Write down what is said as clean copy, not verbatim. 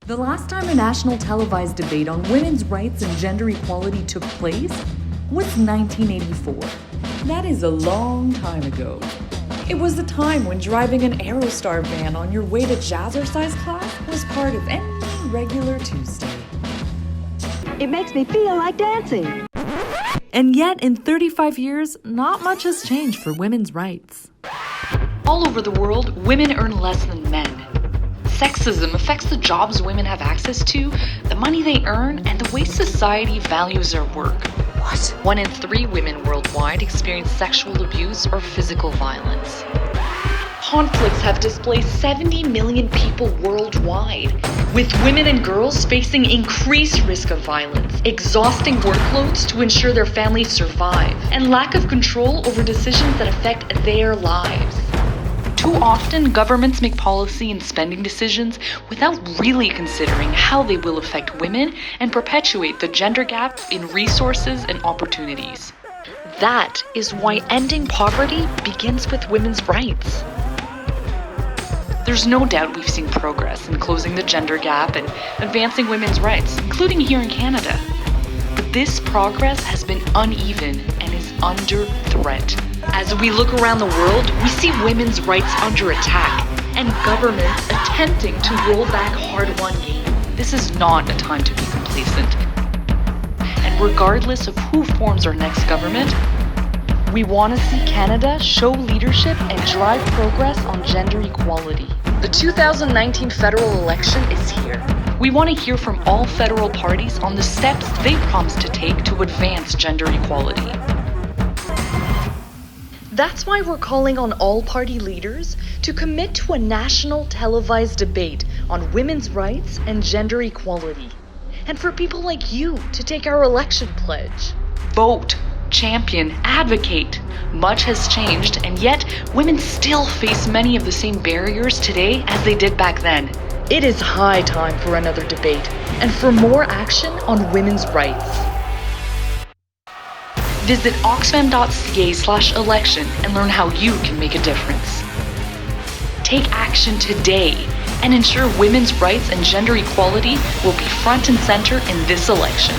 The last time a national televised debate on women's rights and gender equality took place was 1984. That is a long time ago. It was the time when driving an Aerostar van on your way to jazzercise class was part of any regular Tuesday. It makes me feel like dancing. And yet, in 35 years, not much has changed for women's rights. All over the world, women earn less than men. Sexism affects the jobs women have access to, the money they earn, and the way society values their work. What? 1 in 3 women worldwide experience sexual abuse or physical violence. Conflicts have displaced 70 million people worldwide, with women and girls facing increased risk of violence, exhausting workloads to ensure their families survive, and lack of control over decisions that affect their lives. Too often, governments make policy and spending decisions without really considering how they will affect women and perpetuate the gender gap in resources and opportunities. That is why ending poverty begins with women's rights. There's no doubt we've seen progress in closing the gender gap and advancing women's rights, including here in Canada. But this progress has been uneven and is under threat. As we look around the world, we see women's rights under attack and governments attempting to roll back hard-won gains. This is not a time to be complacent. And regardless of who forms our next government, we want to see Canada show leadership and drive progress on gender equality. The 2019 federal election is here. We want to hear from all federal parties on the steps they promised to take to advance gender equality. That's why we're calling on all party leaders to commit to a national televised debate on women's rights and gender equality. And for people like you to take our election pledge. Vote, champion, advocate. Much has changed, and yet women still face many of the same barriers today as they did back then. It is high time for another debate and for more action on women's rights. Visit OXFAM.CA/election and learn how you can make a difference. Take action today and ensure women's rights and gender equality will be front and center in this election.